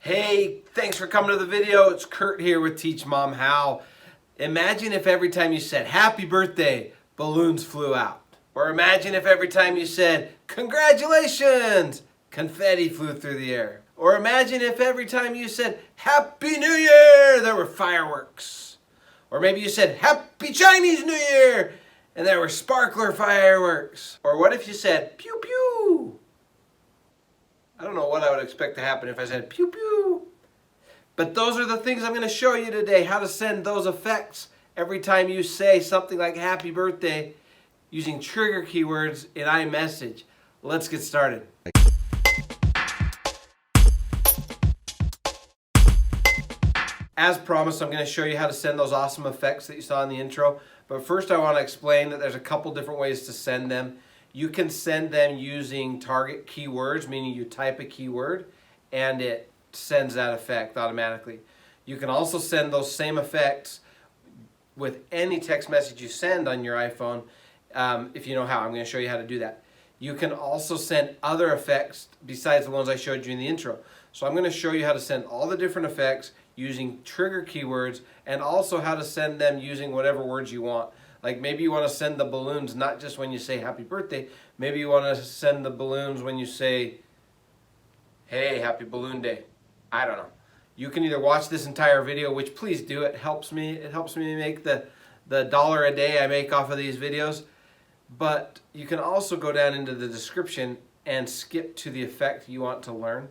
Hey, thanks for coming to the video. It's Kurt here with Teach Mom How. Imagine if every time you said happy birthday, balloons flew out. Or imagine if every time you said congratulations, confetti flew through the air. Or imagine if every time you said Happy New Year, there were fireworks. Or maybe you said Happy Chinese New Year, and there were sparkler fireworks. Or what if you said Pew Pew? I don't know what I would expect to happen if I said Pew Pew. But those are the things I'm going to show you today, how to send those effects every time you say something like happy birthday using trigger keywords in iMessage. Let's get started. As promised, I'm going to show you how to send those awesome effects that you saw in the intro. But first I want to explain that there's a couple different ways to send them. You can send them using target keywords, meaning you type a keyword and it sends that effect automatically. You can also send those same effects with any text message you send on your iPhone, if you know how. I'm going to show you how to do that. You can also send other effects besides the ones I showed you in the intro. So I'm going to show you how to send all the different effects using trigger keywords, and also how to send them using whatever words you want. Like maybe you want to send the balloons not just when you say happy birthday, maybe you want to send the balloons when you say, hey, happy balloon day. I don't know. You can either watch this entire video, which please do, it helps me. It helps me make the $1 a day I make off of these videos. But you can also go down into the description and skip to the effect you want to learn,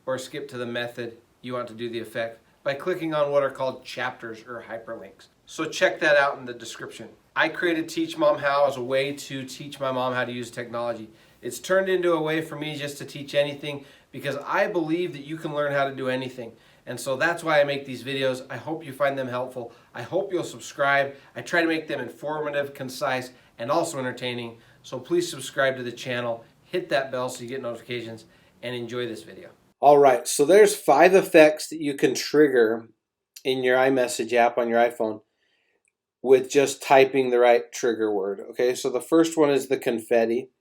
or skip to the method you want to do the effect by clicking on what are called chapters or hyperlinks. So check that out in the description. I created Teach Mom How as a way to teach my mom how to use technology. It's turned into a way for me just to teach anything because I believe that you can learn how to do anything. And so that's why I make these videos. I hope you find them helpful. I hope you'll subscribe. I try to make them informative, concise, and also entertaining. So please subscribe to the channel, hit that bell so you get notifications, and enjoy this video. All right, so there's 5 effects that you can trigger in your iMessage app on your iPhone with just typing the right trigger word. Okay, so the first one is the confetti.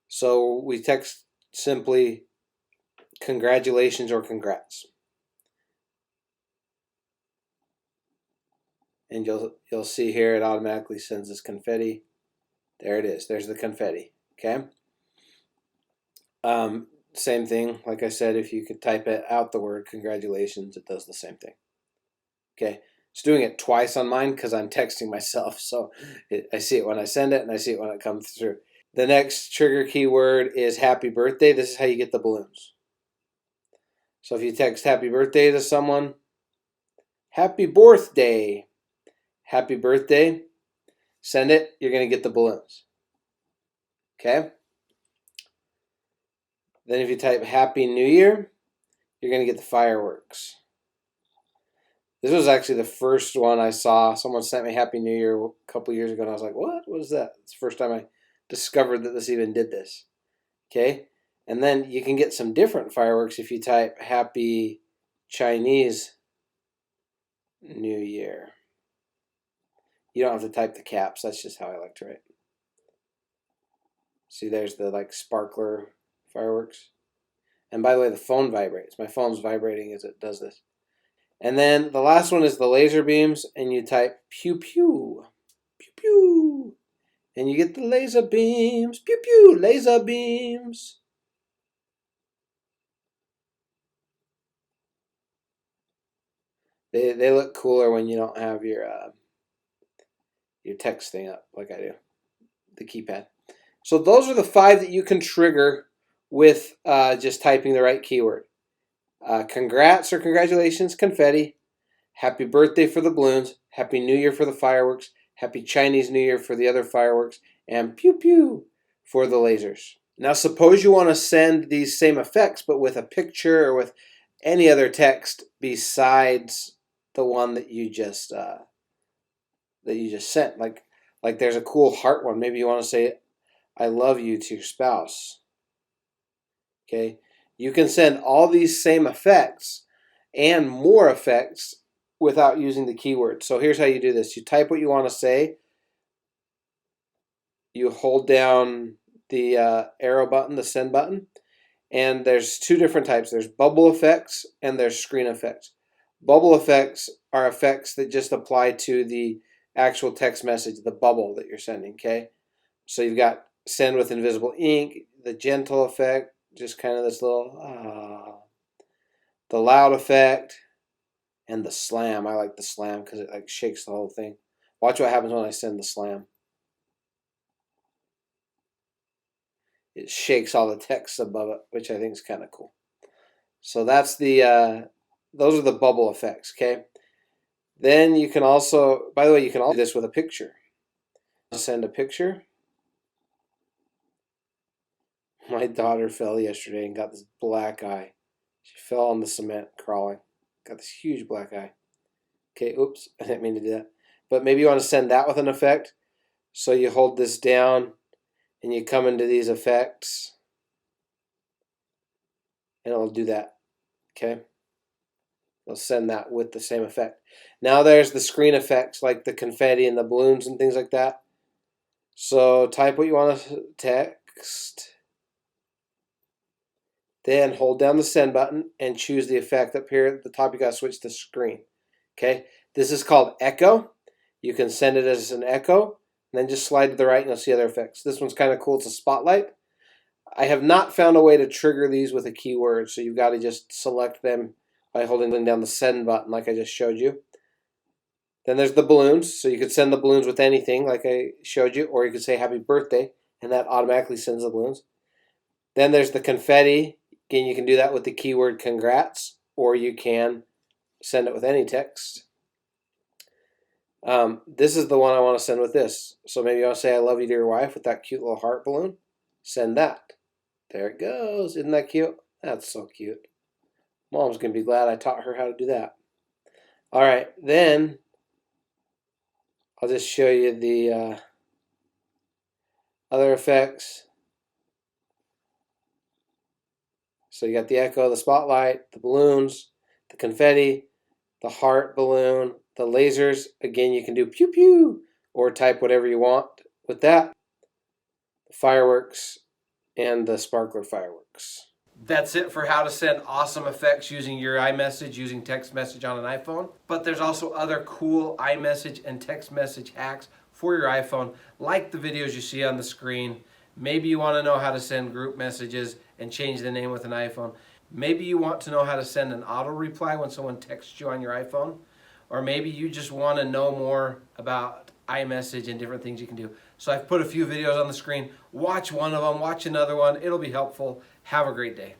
So we text simply congratulations or congrats. And you'll see here it automatically sends this confetti. There it is. There's the confetti. Okay. Same thing. Like I said, if you could type it out the word congratulations, it does the same thing. Okay. It's doing it twice on mine because I'm texting myself. So I see it when I send it and I see it when it comes through. The next trigger keyword is happy birthday. This is how you get the balloons. So if you text happy birthday to someone, happy birthday, happy birthday, send it, you're going to get the balloons. Okay? Then if you type happy new year, you're going to get the fireworks. This was actually the first one I saw. Someone sent me happy new year a couple years ago and I was like, what is that? It's the first time I discovered that this even did this. Okay? And then you can get some different fireworks if you type happy Chinese New Year. You don't have to type the caps. That's just how I like to write. See, there's the like sparkler fireworks. And by the way, the phone vibrates. My phone's vibrating as it does this. And then the last one is the laser beams, and you type Pew Pew, Pew Pew, and you get the laser beams, Pew Pew, laser beams. They look cooler when you don't have your text thing up like I do, the keypad. So those are the 5 that you can trigger with just typing the right keyword. Congrats or congratulations, confetti. Happy birthday for the balloons. Happy New Year for the fireworks. Happy Chinese New Year for the other fireworks. And pew pew for the lasers. Now suppose you want to send these same effects but with a picture or with any other text besides the one that you just sent. Like there's a cool heart one. Maybe you want to say I love you to your spouse. Okay? You can send all these same effects and more effects without using the keyword. So here's how you do this. You type what you want to say. You hold down the arrow button, the send button, And there's two different types. There's bubble effects and there's screen effects. Bubble effects are effects that just apply to the actual text message, the bubble that you're sending, okay? So you've got send with invisible ink, the gentle effect, just kind of this little, the loud effect, and the slam. I like the slam because it like shakes the whole thing. Watch what happens when I send the slam. It shakes all the text above it, which I think is kind of cool. So that's the, those are the bubble effects, okay? Then you can also, by the way, you can also do this with a picture. Send a picture. My daughter fell yesterday and got this black eye. She fell on the cement crawling. Got this huge black eye. Okay, oops, I didn't mean to do that. But maybe you want to send that with an effect. So you hold this down and you come into these effects and it'll do that. Okay? It'll send that with the same effect. Now there's the screen effects like the confetti and the balloons and things like that. So type what you want to text. Then hold down the send button and choose the effect up here at the top. You got to switch the screen. Okay? This is called echo. You can send it as an echo. And then just slide to the right and you'll see other effects. This one's kind of cool. It's a spotlight. I have not found a way to trigger these with a keyword, so you've got to just select them by holding down the send button like I just showed you. Then there's the balloons, so you could send the balloons with anything like I showed you, or you could say happy birthday, and that automatically sends the balloons. Then there's the confetti. Again, you can do that with the keyword congrats, or you can send it with any text. This is the one I want to send with this. So maybe I'll say I love you to your wife with that cute little heart balloon. Send that. There it goes. Isn't that cute? That's so cute. Mom's going to be glad I taught her how to do that. All right, then I'll just show you the other effects. So you got the echo, the spotlight, the balloons, the confetti, the heart balloon, the lasers. Again, you can do pew pew or type whatever you want with that. The fireworks and the sparkler fireworks. That's it for how to send awesome effects using your iMessage, using text message on an iPhone. But there's also other cool iMessage and text message hacks for your iPhone, like the videos you see on the screen. Maybe you want to know how to send group messages and change the name with an iPhone. Maybe you want to know how to send an auto reply when someone texts you on your iPhone. Or maybe you just want to know more about iMessage and different things you can do. So I've put a few videos on the screen. Watch one of them, watch another one. It'll be helpful. Have a great day.